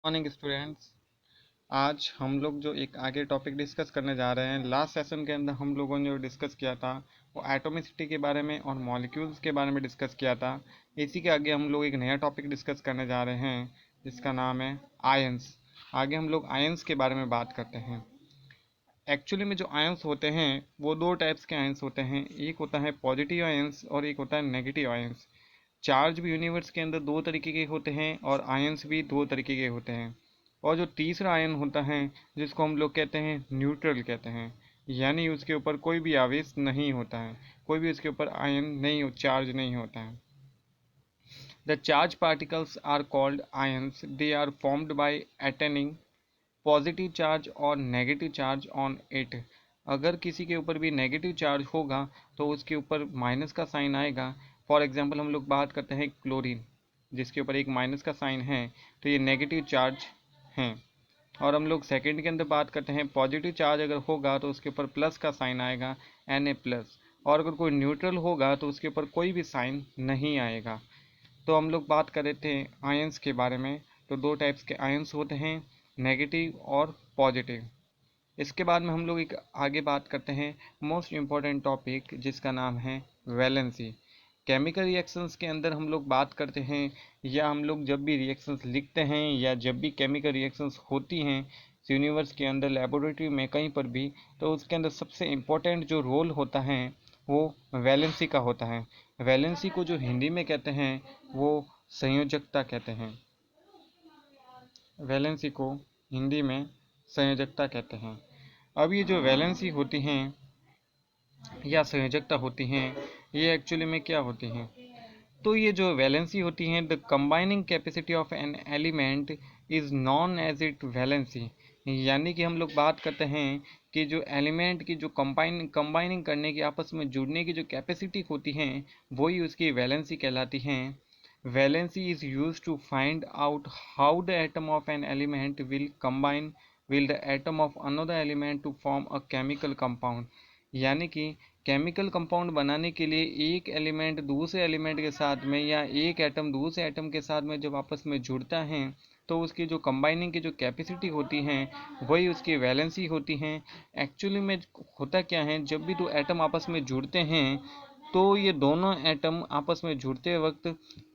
Morning students. आज हम लोग जो एक आगे टॉपिक डिस्कस करने जा रहे हैं, लास्ट सेशन के अंदर हम लोगों ने जो डिस्कस किया था वो एटॉमिसिटी के बारे में और मॉलिक्यूल्स के बारे में डिस्कस किया था। इसी के आगे हम लोग एक नया टॉपिक डिस्कस करने जा रहे हैं जिसका नाम है आयंस। आगे हम लोग आयंस के बारे में बात करते हैं। एक्चुअली में जो आयंस होते हैं वो दो टाइप्स के आयंस होते हैं, एक होता है पॉजिटिव आयंस और एक होता है नेगेटिव आयंस। चार्ज भी यूनिवर्स के अंदर दो तरीके के होते हैं और आयंस भी दो तरीके के होते हैं। और जो तीसरा आयन होता है जिसको हम लोग कहते हैं न्यूट्रल कहते हैं, यानी उसके ऊपर कोई भी आवेश नहीं होता है, कोई भी उसके ऊपर आयन नहीं, चार्ज नहीं होता है। The charge particles are called ions, they are formed by attaining positive charge और नेगेटिव चार्ज ऑन इट। अगर किसी के ऊपर भी नेगेटिव चार्ज होगा तो उसके ऊपर माइनस का साइन आएगा। फॉर एग्जांपल हम लोग बात करते हैं क्लोरीन, जिसके ऊपर एक माइनस का साइन है, तो ये नेगेटिव चार्ज हैं। और हम लोग सेकंड के अंदर बात करते हैं, पॉजिटिव चार्ज अगर होगा तो उसके ऊपर प्लस का साइन आएगा, Na+। और अगर कोई न्यूट्रल होगा तो उसके ऊपर कोई भी साइन नहीं आएगा। तो हम लोग बात कर रहे थे आयंस के बारे में। तो दो टाइप्स के आयंस होते हैं, नेगेटिव और पॉजिटिव। इसके बाद में हम लोग एक आगे बात करते हैं मोस्ट इम्पॉर्टेंट टॉपिक जिसका नाम है वैलेंसी। केमिकल रिएक्शंस के अंदर हम लोग बात करते हैं, या हम लोग जब भी रिएक्शंस लिखते हैं या जब भी केमिकल रिएक्शंस होती हैं यूनिवर्स के अंदर, लेबोरेटरी में, कहीं पर भी, तो उसके अंदर सबसे इम्पोर्टेंट जो रोल होता है वो वैलेंसी का होता है। वैलेंसी को जो हिंदी में कहते हैं वो संयोजकता कहते हैं। वैलेंसी को हिंदी में संयोजकता कहते हैं। अब ये जो वैलेंसी होती हैं या संयोजकता होती हैं, ये एक्चुअली में क्या होती हैं? तो ये जो वैलेंसी होती हैं, the combining capacity of an element is known as it valency. यानी कि हम लोग बात करते हैं कि जो एलिमेंट की जो कंबाइनिंग करने की, आपस में जुड़ने की जो कैपेसिटी होती है, वही उसकी वैलेंसी कहलाती हैं। Valency is used to find out how the atom of an element will combine with the atom of another element to form a chemical compound। यानी कि केमिकल कंपाउंड बनाने के लिए एक एलिमेंट दूसरे एलिमेंट के साथ में या एक एटम दूसरे एटम के साथ में जब आपस में जुड़ता है तो उसकी जो कंबाइनिंग की जो कैपेसिटी होती है वही उसकी वैलेंसी होती है। एक्चुअली में होता क्या है, जब भी दो एटम आपस में जुड़ते हैं तो ये दोनों एटम आपस में जुड़ते वक्त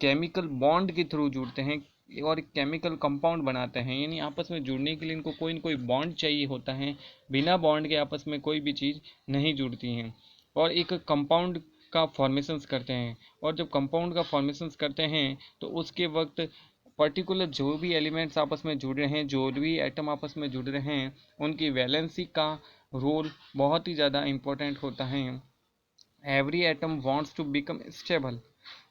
केमिकल बॉन्ड के थ्रू जुड़ते हैं और केमिकल कंपाउंड बनाते हैं। यानी आपस में जुड़ने के लिए इनको कोई न कोई बॉन्ड चाहिए होता है, बिना बॉन्ड के आपस में कोई भी चीज़ नहीं जुड़ती हैं और एक कंपाउंड का फॉर्मेशंस करते हैं। और जब कंपाउंड का फॉर्मेशंस करते हैं तो उसके वक्त पर्टिकुलर जो भी एलिमेंट्स आपस में जुड़ रहे हैं, जो भी एटम आपस में जुड़ रहे हैं, उनकी वैलेंसी का रोल बहुत ही ज़्यादा इम्पोर्टेंट होता है। Every atom wants to become stable,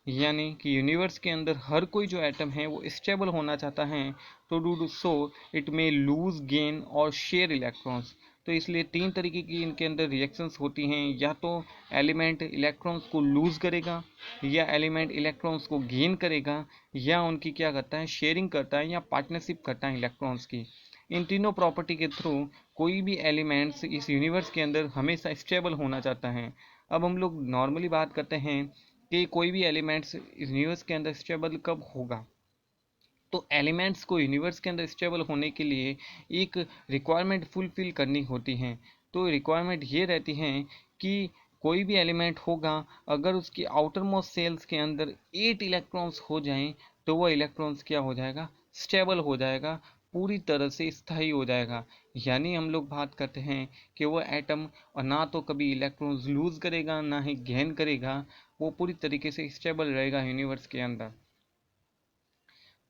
यानी कि यूनिवर्स के अंदर हर कोई जो एटम है वो स्टेबल होना चाहता है। तो do so it may lose, gain और शेयर इलेक्ट्रॉन्स। तो इसलिए तीन तरीके की इनके अंदर रिएक्शंस होती हैं, या तो एलिमेंट इलेक्ट्रॉन्स को लूज करेगा, या एलिमेंट इलेक्ट्रॉन्स को गेन करेगा, या उनकी क्या करता है, शेयरिंग करता है या पार्टनरशिप करता है इलेक्ट्रॉन्स की। इन तीनों प्रॉपर्टी के थ्रू कोई भी एलिमेंट्स इस यूनिवर्स के अंदर हमेशा स्टेबल होना चाहता है। अब हम लोग नॉर्मली बात करते हैं कि कोई भी एलिमेंट्स यूनिवर्स के अंदर स्टेबल कब होगा। तो एलिमेंट्स को यूनिवर्स के अंदर स्टेबल होने के लिए एक रिक्वायरमेंट फुलफिल करनी होती हैं। तो रिक्वायरमेंट ये रहती हैं कि कोई भी एलिमेंट होगा, अगर उसकी आउटर मोस्ट सेल्स के अंदर 8 इलेक्ट्रॉन्स हो जाएं तो वह इलेक्ट्रॉन्स क्या हो जाएगा, स्टेबल हो जाएगा, पूरी तरह से स्थायी हो जाएगा। यानी हम लोग बात करते हैं कि वो एटम ना तो कभी इलेक्ट्रॉन्स लूज करेगा ना ही गेन करेगा, वो पूरी तरीके से स्टेबल रहेगा यूनिवर्स के अंदर।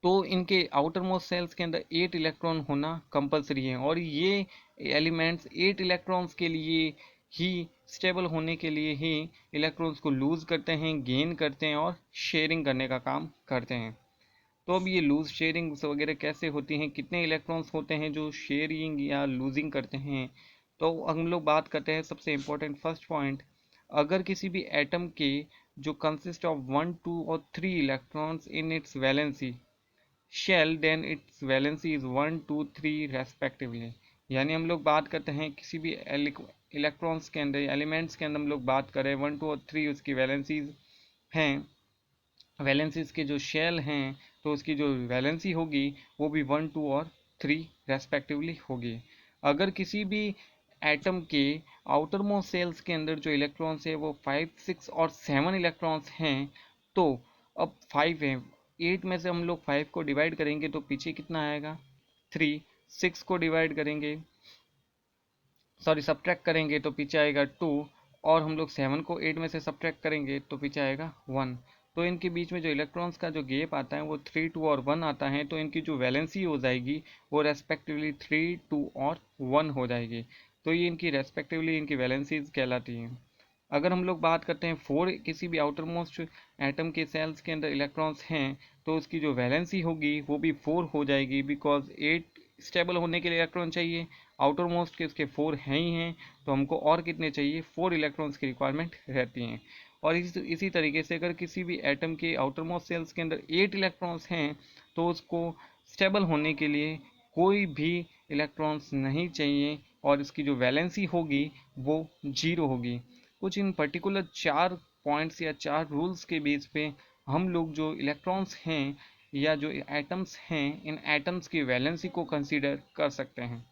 तो इनके आउटर मोस्ट सेल्स के अंदर 8 इलेक्ट्रॉन होना कंपलसरी है, और ये एलिमेंट्स 8 इलेक्ट्रॉन्स के लिए ही, स्टेबल होने के लिए ही इलेक्ट्रॉन्स को लूज करते हैं, गेन करते हैं और शेयरिंग करने का काम करते हैं। तो अब ये लूज शेयरिंग वगैरह कैसे होती हैं, कितने इलेक्ट्रॉन्स होते हैं जो शेयरिंग या लूजिंग करते हैं, तो हम लोग बात करते हैं सबसे इम्पोर्टेंट फर्स्ट पॉइंट। अगर किसी भी एटम के जो कंसिस्ट ऑफ 1, 2 और 3 electrons in its valency shell, then its valency is 1, 2, 3 respectively. यानी हम लोग बात करते हैं किसी भी इलेक्ट्रॉन्स के अंदर, एलिमेंट्स के अंदर हम लोग बात करें 1, 2 और 3 उसकी वैलेंसीज हैं, वैलेंसीज के जो शेल हैं तो उसकी जो वैलेंसी होगी वो भी 1, 2 और 3 रेस्पेक्टिवली होगी। अगर किसी भी एटम के आउटर मोस्ट सेल्स के अंदर जो इलेक्ट्रॉन्स है वो 5, 6 और 7 इलेक्ट्रॉन्स हैं, तो अब 5 है, 8 में से हम लोग 5 को डिवाइड करेंगे तो पीछे कितना आएगा 3, 6 को डिवाइड करेंगे, सॉरी सब्ट्रैक्ट करेंगे तो पीछे आएगा 2, और हम लोग 7 को 8 में से सब्ट्रैक्ट करेंगे तो पीछे आएगा 1। तो इनके बीच में जो इलेक्ट्रॉन्स का जो गैप आता है वो 3, 2 और 1 आता है, तो इनकी जो वैलेंसी हो जाएगी वो रेस्पेक्टिवली 3, 2 और 1 हो जाएगी। तो ये इनकी रेस्पेक्टिवली इनकी वैलेंसीज कहलाती हैं। अगर हम लोग बात करते हैं 4 किसी भी आउटर मोस्ट एटम के सेल्स के अंदर इलेक्ट्रॉन्स हैं तो उसकी जो वैलेंसी होगी वो भी 4 हो जाएगी, बिकॉज 8 स्टेबल होने के लिए इलेक्ट्रॉन चाहिए, आउटर मोस्ट के उसके 4 हैं ही हैं, तो हमको और कितने चाहिए 4 इलेक्ट्रॉन्स की रिक्वायरमेंट रहती हैं। और इसी तरीके से अगर किसी भी एटम के आउटर मोस्ट सेल्स के अंदर 8 इलेक्ट्रॉन्स हैं तो उसको स्टेबल होने के लिए कोई भी इलेक्ट्रॉन्स नहीं चाहिए और इसकी जो वैलेंसी होगी वो 0 होगी। कुछ इन पर्टिकुलर 4 पॉइंट्स या 4 रूल्स के बेस पे हम लोग जो इलेक्ट्रॉन्स हैं या जो एटम्स हैं इन एटम्स की वैलेंसी को कंसीडर कर सकते हैं।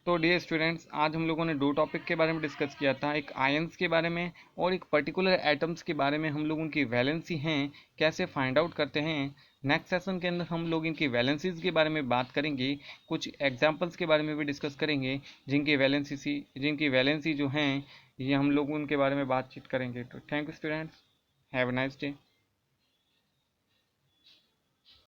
तो डियर स्टूडेंट्स, आज हम लोगों ने दो टॉपिक के बारे में डिस्कस किया था, एक आयंस के बारे में और एक पर्टिकुलर एटम्स के बारे में। हम लोग उनकी वैलेंसी हैं कैसे फाइंड आउट करते हैं। नेक्स्ट सेशन के अंदर हम लोग इनकी वैलेंसीज के बारे में बात करेंगे, कुछ एग्जांपल्स के बारे में भी डिस्कस करेंगे जिनकी वैलेंसी जो हैं ये हम लोग उनके बारे में बातचीत करेंगे। तो thank you students, have a nice day.